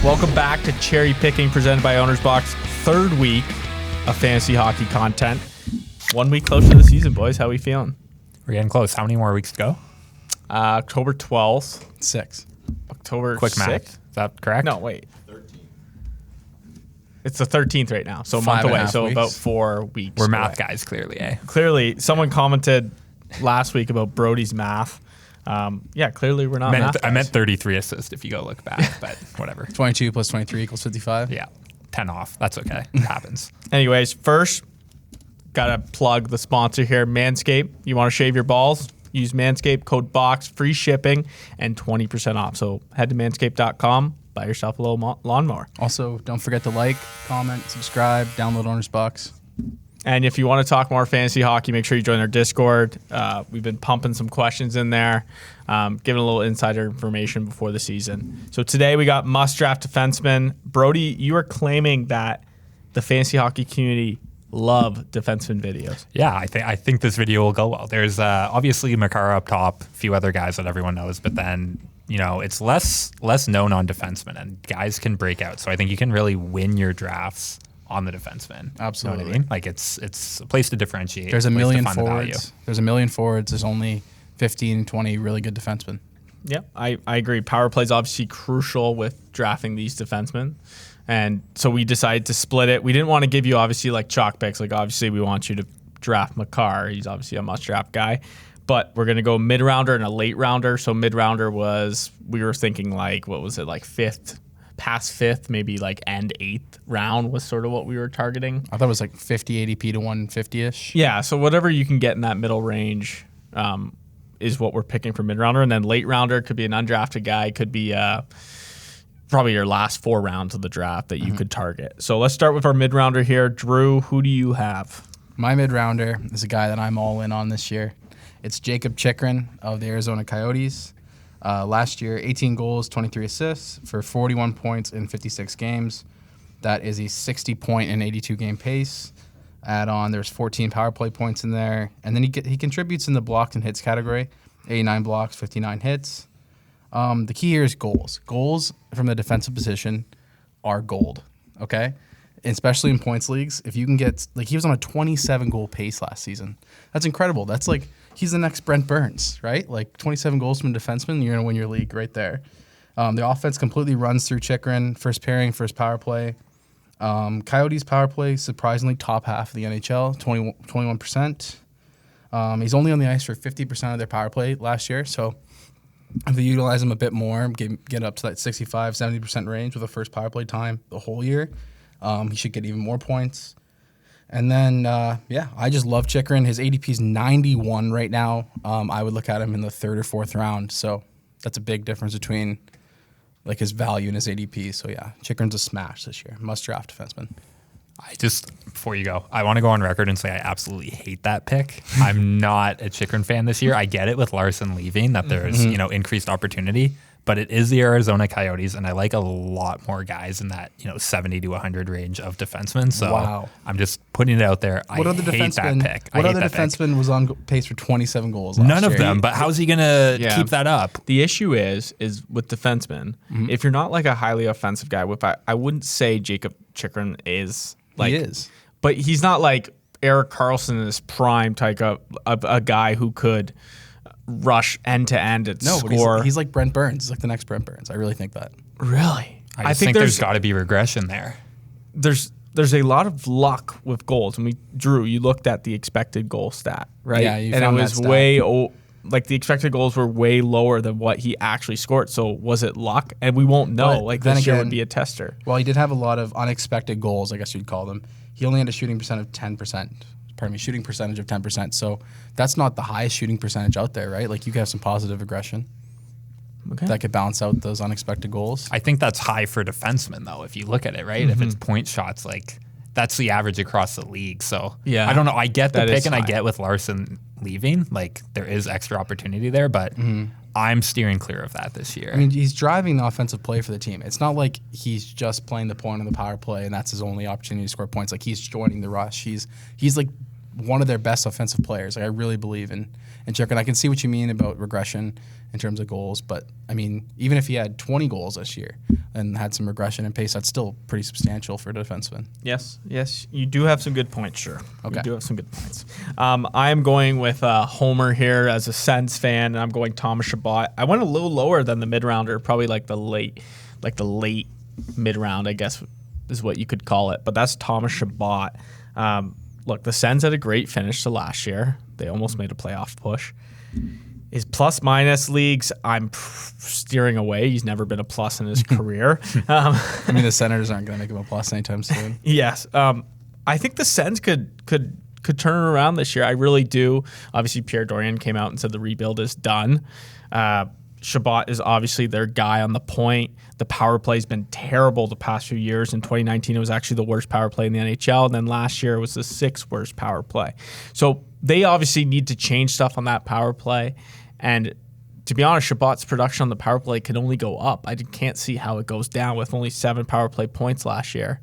Welcome back to Cherry Picking, presented by Owner's Box. Third week of fantasy hockey content. 1 week closer to the season, boys. How are we feeling? We're getting close. How many more weeks to go? October 12th. 6. October Quick 6th? math. Is that correct? No, wait. 13th. It's the 13th right now, so a 5.5 month away. So weeks. about 4 weeks. We're math away. guys, clearly, eh? Clearly, someone commented last week about Brody's math. Yeah, clearly we're not math guys. I meant 33 assists if you go look back, but whatever. 22 plus 23 equals 55. Yeah, 10 off. That's okay. It happens. Anyways, first, gotta plug the sponsor here, Manscaped. You want to shave your balls? Use Manscaped, code BOX, free shipping, and 20% off. So head to manscaped.com, buy yourself a little lawnmower. Also, don't forget to like, comment, subscribe, download Owner's Box. And if you want to talk more fantasy hockey, make sure you join our Discord. We've been pumping some questions in there, giving a little insider information before the season. So today we got must-draft defensemen. Brody, you are claiming that the fantasy hockey community love defenseman videos. Yeah, I think this video will go well. There's obviously Makara up top, a few other guys that everyone knows, but then it's less known on defensemen, and guys can break out. So I think you can really win your drafts on the defenseman. Absolutely. You know what I mean? Like it's a place to differentiate. There's a million to find forwards. There's a million forwards. There's only 15, 20 really good defensemen. Yeah, I agree. Power play is obviously crucial with drafting these defensemen. And so we decided to split it. We didn't want to give you obviously like chalk picks. Like obviously we want you to draft Makar. He's obviously a must draft guy. But we're going to go mid rounder and a late rounder. So mid rounder we were thinking like, what was it, like past fifth, maybe like end 8th round was sort of what we were targeting. I thought it was like 50 ADP to 150-ish. Yeah, so whatever you can get in that middle range is what we're picking for mid rounder. And then late rounder could be an undrafted guy, could be probably your last 4 rounds of the draft that you could target. So let's start with our mid-rounder here. Drew, who do you have? My mid-rounder is a guy that I'm all in on this year. It's Jakob Chrychrun of the Arizona Coyotes. Last year, 18 goals, 23 assists for 41 points in 56 games. That is a 60-point and 82-game pace. Add on, there's 14 power play points in there. And then he contributes in the blocks and hits category. 89 blocks, 59 hits. The key here is goals. Goals from the defensive position are gold, okay? Especially in points leagues. If you can get, like, he was on a 27-goal pace last season. That's incredible. That's like, he's the next Brent Burns, right? Like, 27 goals from a defenseman, you're going to win your league right there. The offense completely runs through Chrychrun, first pairing, first power play. Coyotes power play, surprisingly top half of the NHL, 21%. He's only on the ice for 50% of their power play last year, so if they utilize him a bit more, get up to that 65, 70% range with the first power play time the whole year, he should get even more points. And then, I just love Chrychrun. His ADP is 91 right now. I would look at him in the 3rd or 4th round. So that's a big difference between like his value and his ADP. So yeah, Chrychrun's a smash this year. Must draft defenseman. Before you go, I want to go on record and say I absolutely hate that pick. I'm not a Chrychrun fan this year. I get it with Larson leaving that there's increased opportunity, but it is the Arizona Coyotes, and I like a lot more guys in that 70 to 100 range of defensemen. So wow. I'm just putting it out there. I hate that pick. What other defenseman was on pace for 27 goals last year? None of them, but how's he going to keep that up? The issue is with defensemen, if you're not like a highly offensive guy, I wouldn't say Jakob Chrychrun is. Like, he is. But he's not like Erik Karlsson in his prime type of a guy who could rush end to end and score. But he's like Brent Burns. He's like the next Brent Burns. I really think that. Really? I think there's got to be regression there. There's a lot of luck with goals. Drew, you looked at the expected goal stat, right? Yeah, you and found it was the expected goals were way lower than what he actually scored. So was it luck? And we won't know. But this year would be a tester. Well, he did have a lot of unexpected goals, I guess you'd call them. He only had a shooting percentage of 10%. So that's not the highest shooting percentage out there, right? Like you could have some positive aggression that could balance out those unexpected goals. I think that's high for defensemen, though, if you look at it, right? If it's point shots, like that's the average across the league. So I don't know. I get the pick and I get with Larson leaving. Like there is extra opportunity there, but I'm steering clear of that this year. I mean, he's driving the offensive play for the team. It's not like he's just playing the point on the power play and that's his only opportunity to score points. Like he's joining the rush. He's like one of their best offensive players. Like I really believe in And Chrychrun, I can see what you mean about regression in terms of goals, but I mean, even if he had 20 goals this year and had some regression in pace, that's still pretty substantial for a defenseman. Yes, you do have some good points, sure. Okay. You do have some good points. I'm going with Homer here as a Sens fan, and I'm going Thomas Chabot. I went a little lower than the mid-rounder, probably like the late mid-round, I guess is what you could call it, but that's Thomas Chabot. Look, the Sens had a great finish to last year. They almost made a playoff push. His plus-minus leagues, I'm steering away. He's never been a plus in his career. I mean, the Senators aren't going to make him a plus anytime soon. Yes. I think the Sens could turn it around this year. I really do. Obviously, Pierre Dorian came out and said the rebuild is done. Chabot is obviously their guy on the point. The power play has been terrible the past few years. In 2019, it was actually the worst power play in the NHL. And then last year, it was the 6th worst power play. So they obviously need to change stuff on that power play. And to be honest, Chabot's production on the power play can only go up. I can't see how it goes down with only 7 power play points last year.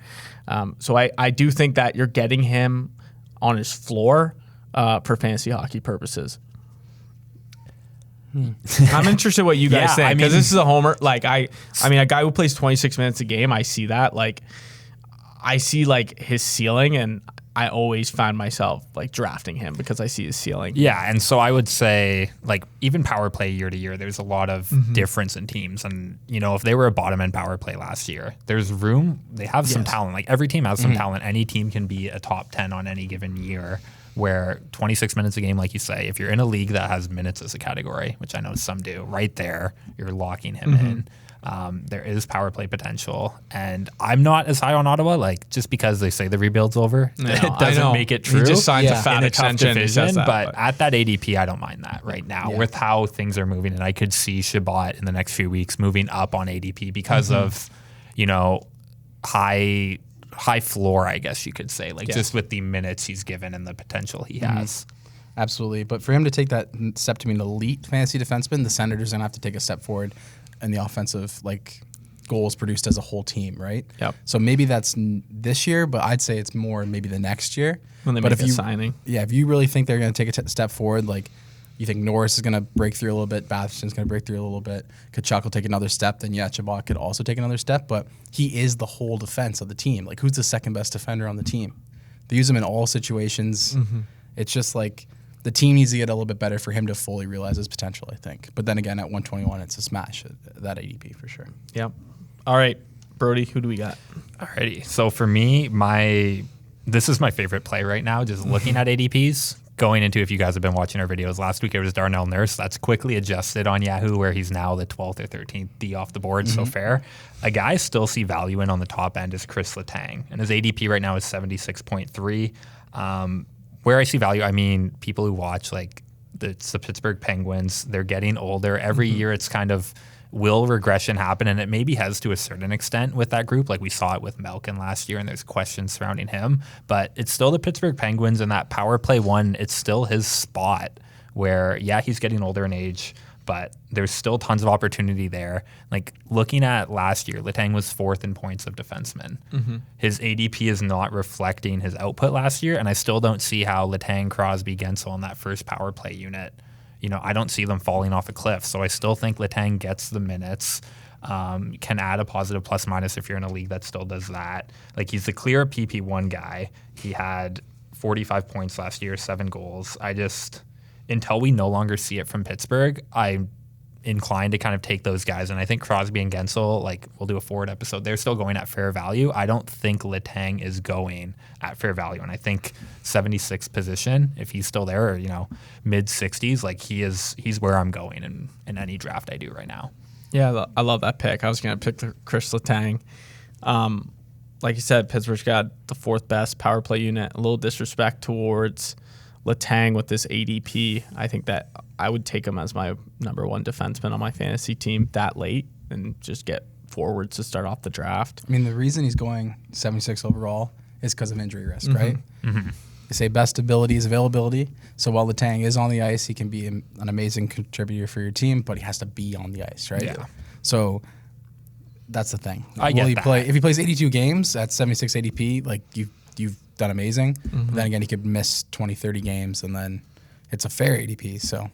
So I do think that you're getting him on his floor for fantasy hockey purposes. I'm interested what you guys think, because this is a homer. Like I mean, a guy who plays 26 minutes a game, I see that. Like I see like his ceiling, and I always find myself like drafting him because I see his ceiling. Yeah, and so I would say like even power play year to year, there's a lot of difference in teams. And you know, if they were a bottom end power play last year, there's room. They have some talent. Like every team has some talent. Any team can be a top 10 on any given year. Where 26 minutes a game, like you say, if you're in a league that has minutes as a category, which I know some do, right there, you're locking him in. There is power play potential. And I'm not as high on Ottawa, like just because they say the rebuild's over, it doesn't make it true. He just signed a fat in a tough extension. division, but at that ADP, I don't mind that right now with how things are moving. And I could see Chabot in the next few weeks moving up on ADP because of, you know, high floor, I guess you could say, like just with the minutes he's given and the potential he has. Absolutely. But for him to take that step to be an elite fantasy defenseman, the Senators are going to have to take a step forward in the offensive, like, goals produced as a whole team, right? Yep. So maybe that's this year, but I'd say it's more maybe the next year. When they make a signing. Yeah, if you really think they're going to take a step forward, like, you think Norris is going to break through a little bit, Batherson's going to break through a little bit, Tkachuk will take another step, then Chabot could also take another step, but he is the whole defense of the team. Like, who's the second best defender on the team? They use him in all situations. It's just like the team needs to get a little bit better for him to fully realize his potential, I think. But then again, at 121, it's a smash, that ADP for sure. Yep. All right, Brody, who do we got? Alrighty. So for me, this is my favorite play right now, just looking at ADPs. Going into, if you guys have been watching our videos, last week it was Darnell Nurse. That's quickly adjusted on Yahoo, where he's now the 12th or 13th D off the board. So fair. A guy I still see value in on the top end is Kris Letang, and his ADP right now is 76.3. Where I see value, I mean, people who watch like the Pittsburgh Penguins, they're getting older. Every year it's kind of, will regression happen? And it maybe has to a certain extent with that group. Like we saw it with Malkin last year, and there's questions surrounding him. But it's still the Pittsburgh Penguins, and that power play one, it's still his spot where, yeah, he's getting older in age, but there's still tons of opportunity there. Like looking at last year, Letang was 4th in points of defensemen. His ADP is not reflecting his output last year, and I still don't see how Letang, Crosby, Gensel in that first power play unit, you know, I don't see them falling off a cliff. So I still think Letang gets the minutes, can add a positive plus minus if you're in a league that still does that. Like he's the clear PP1 guy. He had 45 points last year, 7 goals. Until we no longer see it from Pittsburgh, I'm inclined to kind of take those guys. And I think Crosby and Gensel, like we'll do a forward episode, they're still going at fair value. I don't think Letang is going at fair value. And I think 76th position, if he's still there, or, you know, mid 60s, like he's where I'm going in any draft I do right now. Yeah, I love that pick. I was going to pick the Kris Letang. Like you said, Pittsburgh's got the 4th best power play unit. A little disrespect towards Letang with this ADP. I think that I would take him as my number 1 defenseman on my fantasy team that late and just get forwards to start off the draft. I mean, the reason he's going 76 overall is because of injury risk, right? They say best ability is availability. So while Letang is on the ice, he can be an amazing contributor for your team, but he has to be on the ice, right? Yeah. So that's the thing. If he plays 82 games at 76 ADP, like you've done amazing. But then again, he could miss 20, 30 games, and then it's a fair ADP. So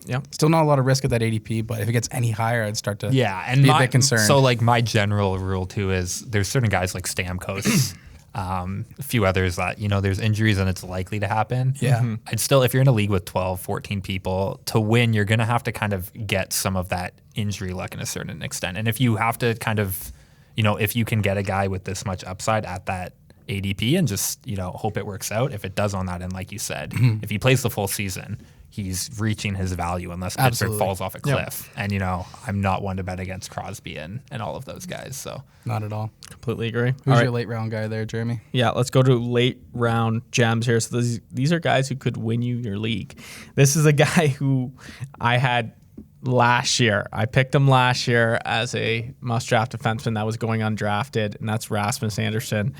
Yeah. still not a lot of risk at that ADP, but if it gets any higher, I'd start to and be a bit concerned. So like my general rule too is there's certain guys like Stamkos, a few others that, there's injuries and it's likely to happen. Yeah. Mhm. I'd still, if you're in a league with 12, 14 people, to win, you're going to have to kind of get some of that injury luck in a certain extent. And if you have to kind of, if you can get a guy with this much upside at that ADP and just, hope it works out, if it does on that end, like you said, if he plays the full season, he's reaching his value unless Pittsburgh falls off a cliff. Yep. And, I'm not one to bet against Crosby and all of those guys. So not at all. Completely agree. Who's your late round guy there, Jeremy? Yeah, let's go to late round gems here. So these are guys who could win you your league. This is a guy who I had last year. I picked him last year as a must-draft defenseman that was going undrafted, and that's Rasmus Andersson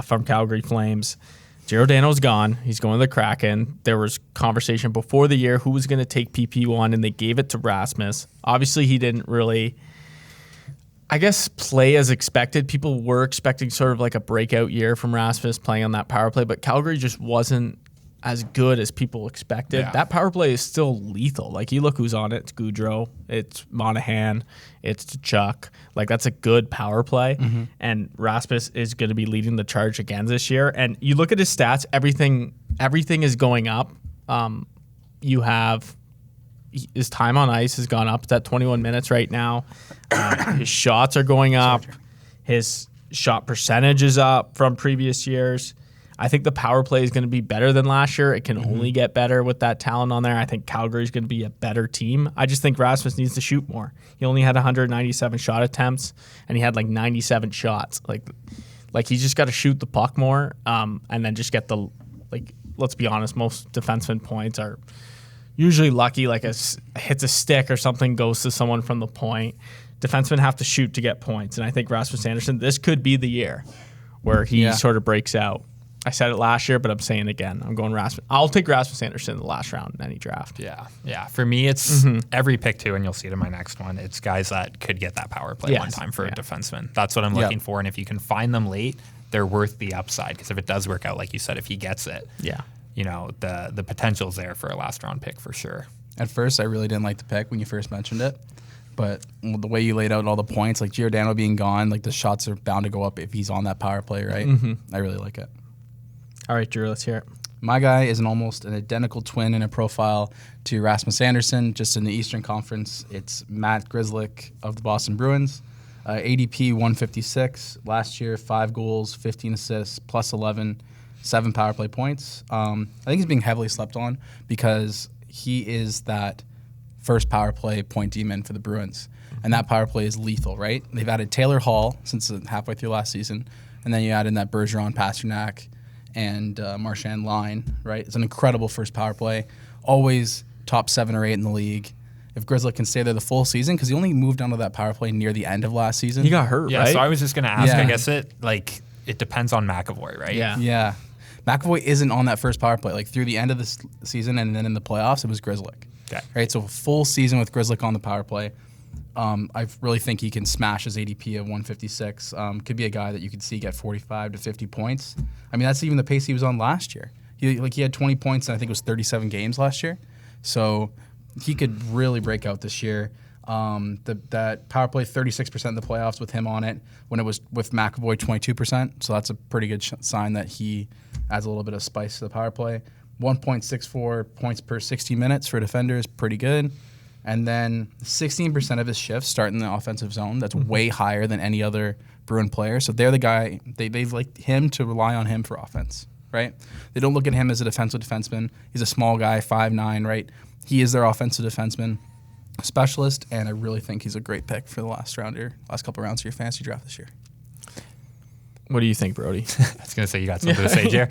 from Calgary Flames. Giordano's gone. He's going to the Kraken. There was conversation before the year who was going to take PP1, and they gave it to Rasmus. Obviously, he didn't really, I guess, play as expected. People were expecting sort of like a breakout year from Rasmus playing on that power play, but Calgary just wasn't as good as people expected. Yeah. That power play is still lethal. Like, you look who's on it. It's Gaudreau. It's Monahan. It's Chuck. Like, that's a good power play. Mm-hmm. And Rasmus is going to be leading the charge again this year. And you look at his stats, everything is going up. You have his time on ice has gone up. It's at 21 minutes right now. His shots are going up. His shot percentage is up from previous years. I think the power play is going to be better than last year. It can only get better with that talent on there. I think Calgary is going to be a better team. I just think Rasmus needs to shoot more. He only had 197 shot attempts, and he had like 97 shots. Like he's just got to shoot the puck more, and then just get the, like, let's be honest, most defenseman points are usually lucky, like hits a stick or something goes to someone from the point. Defensemen have to shoot to get points, and I think Rasmus Andersson, this could be the year where he sort of breaks out. I said it last year, but I'm saying it again. I'm going Rasmus. I'll take Rasmus Andersson in the last round in any draft. Yeah. For me, it's every pick too, and you'll see it in my next one. It's guys that could get that power play one time for a defenseman. That's what I'm looking for, and if you can find them late, they're worth the upside, because if it does work out, like you said, if he gets it, the potential's there for a last round pick for sure. At first, I really didn't like the pick when you first mentioned it, but the way you laid out all the points, like Giordano being gone, like the shots are bound to go up if he's on that power play, right? I really like it. All right, Drew, let's hear it. My guy is almost an identical twin in a profile to Rasmus Andersson, just in the Eastern Conference. It's Matt Grzelcyk of the Boston Bruins. ADP 156. Last year, 5 goals, 15 assists, plus 11, 7 power play points. I think he's being heavily slept on because he is that first power play point demon for the Bruins. And that power play is lethal, right? They've added Taylor Hall since halfway through last season. And then you add in that Bergeron, Pasternak, and Marchand line, right? It's an incredible first power play. Always top 7 or 8 in the league. If Grzelcyk can stay there the full season, because he only moved onto that power play near the end of last season. He got hurt, right? Yeah, so I was just going to ask, I guess it depends on McAvoy, right? Yeah. McAvoy isn't on that first power play. Like, through the end of the season and then in the playoffs, it was Grzelcyk. Okay. Right, so a full season with Grzelcyk on the power play. I really think he can smash his ADP of 156. Could be a guy that you could see get 45 to 50 points. I mean, that's even the pace he was on last year. He had 20 points in, I think it was 37 games last year. So he could really break out this year. That power play, 36% in the playoffs with him on it. When it was with McAvoy, 22%. So that's a pretty good sign that he adds a little bit of spice to the power play. 1.64 points per 60 minutes for defenders, pretty good. And then 16% of his shifts start in the offensive zone. That's way higher than any other Bruin player. So they're the guy, they've liked him to rely on him for offense, right? They don't look at him as a defensive defenseman. He's a small guy, 5'9", right? He is their offensive defenseman specialist, and I really think he's a great pick for the last couple rounds of your fantasy draft this year. What do you think, Brody? I was going to say you got something to say, Jer.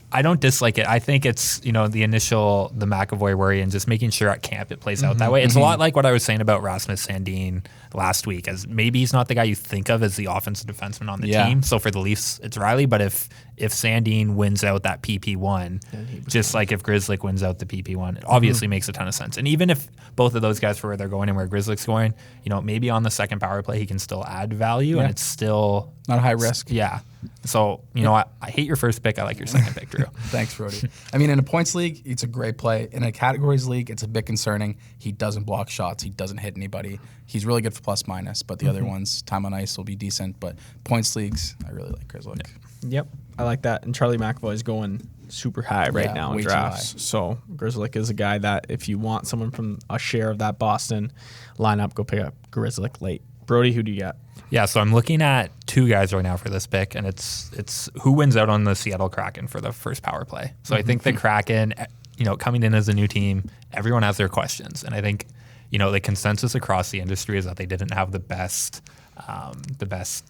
I don't dislike it. I think it's, the McAvoy worry and just making sure at camp it plays out that way. It's a lot like what I was saying about Rasmus Sandin last week, as maybe he's not the guy you think of as the offensive defenseman on the team. So for the Leafs, it's Riley. But if Sandin wins out that PP1, just like if Grzelcyk wins out the PP1, it obviously makes a ton of sense. And even if both of those guys for where they're going and where Grzelcyk's going, maybe on the second power play he can still add value and it's still not a high risk. Yeah. So, I hate your first pick. I like your second pick, Drew. Thanks, Brody. I mean, in a points league, it's a great play. In a categories league, it's a bit concerning. He doesn't block shots. He doesn't hit anybody. He's really good for plus minus, but the other ones, time on ice will be decent. But points leagues, I really like Grzelcyk. Yep, I like that. And Charlie McAvoy is going super high right now in drafts. So Grzelcyk is a guy that if you want someone from a share of that Boston lineup, go pick up Grzelcyk late. Brody, who do you got? Yeah, so I'm looking at two guys right now for this pick, and it's who wins out on the Seattle Kraken for the first power play. So I think the Kraken, coming in as a new team, everyone has their questions, and I think, the consensus across the industry is that they didn't have the best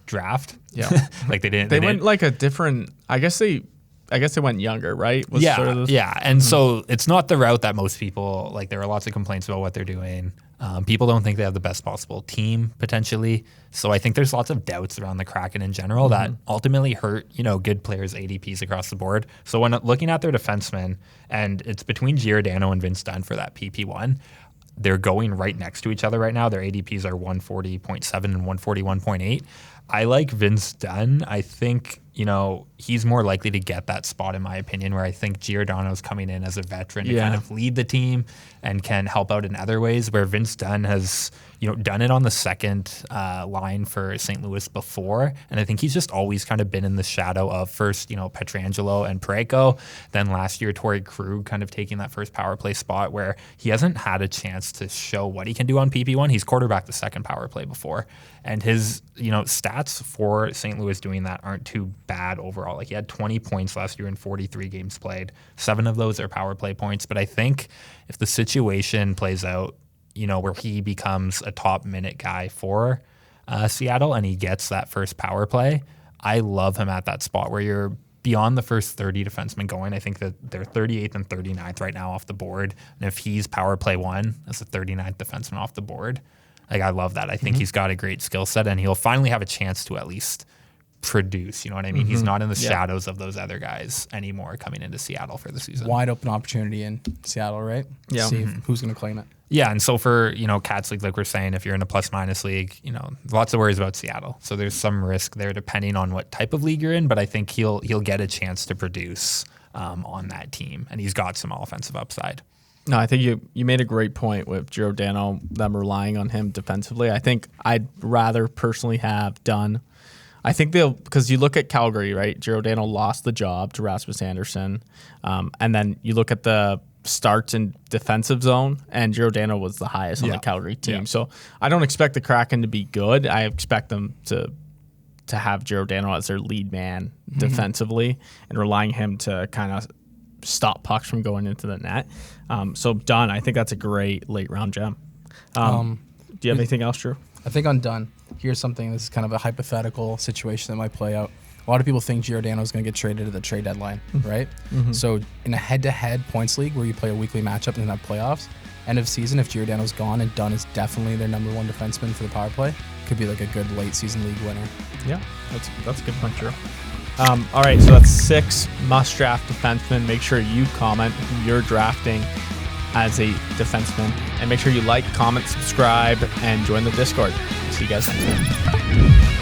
draft. Yeah, like they didn't. They went like a different. I guess they went younger, right? And so it's not the route that most people like. There are lots of complaints about what they're doing. People don't think they have the best possible team potentially. So I think there's lots of doubts around the Kraken in general that ultimately hurt, good players' ADPs across the board. So when looking at their defensemen, and it's between Giordano and Vince Dunn for that PP1, they're going right next to each other right now. Their ADPs are 140.7 and 141.8. I like Vince Dunn. I think, he's more likely to get that spot in my opinion, where I think Giordano's coming in as a veteran to kind of lead the team and can help out in other ways, where Vince Dunn has, done it on the second line for St. Louis before. And I think he's just always kind of been in the shadow of first, Pietrangelo and Parayko. Then last year, Torrey Krug kind of taking that first power play spot where he hasn't had a chance to show what he can do on PP1. He's quarterbacked the second power play before. And his, stats for St. Louis doing that aren't too bad overall. Like he had 20 points last year in 43 games played. 7 of those are power play points. But I think if the situation plays out, where he becomes a top minute guy for Seattle and he gets that first power play, I love him at that spot where you're beyond the first 30 defensemen going. I think that they're 38th and 39th right now off the board. And if he's power play 1 as the 39th defenseman off the board, like I love that. I think he's got a great skill set and he'll finally have a chance to at least produce. You know what I mean? He's not in the shadows of those other guys anymore coming into Seattle for the season. Wide open opportunity in Seattle, right? Yeah. See who's going to claim it. Yeah, and so for, Cats League, like we're saying, if you're in a plus-minus league, lots of worries about Seattle. So there's some risk there depending on what type of league you're in, but I think he'll get a chance to produce on that team, and he's got some offensive upside. No, I think you made a great point with Giordano, them relying on him defensively. I think I'd rather personally have Dunn. I think because you look at Calgary, right? Giordano lost the job to Rasmus Andersson. And then you look at the starts in defensive zone, and Giordano was the highest on the Calgary team. Yeah. So I don't expect the Kraken to be good. I expect them to have Giordano as their lead man defensively and relying him to kind of stop pucks from going into the net. So Dunn, I think that's a great late round gem. Do you have anything else, Drew? I think on Dunn, here's something that's kind of a hypothetical situation that might play out. A lot of people think Giordano is going to get traded at the trade deadline, right? So in a head-to-head points league where you play a weekly matchup and have playoffs, end of season, if Giordano's gone and Dunn is definitely their number 1 defenseman for the power play, could be like a good late season league winner. Yeah, that's a good point, Drew. All right, so that's 6 must-draft defensemen. Make sure you comment who you're drafting as a defenseman. And make sure you like, comment, subscribe, and join the Discord. See you guys next time.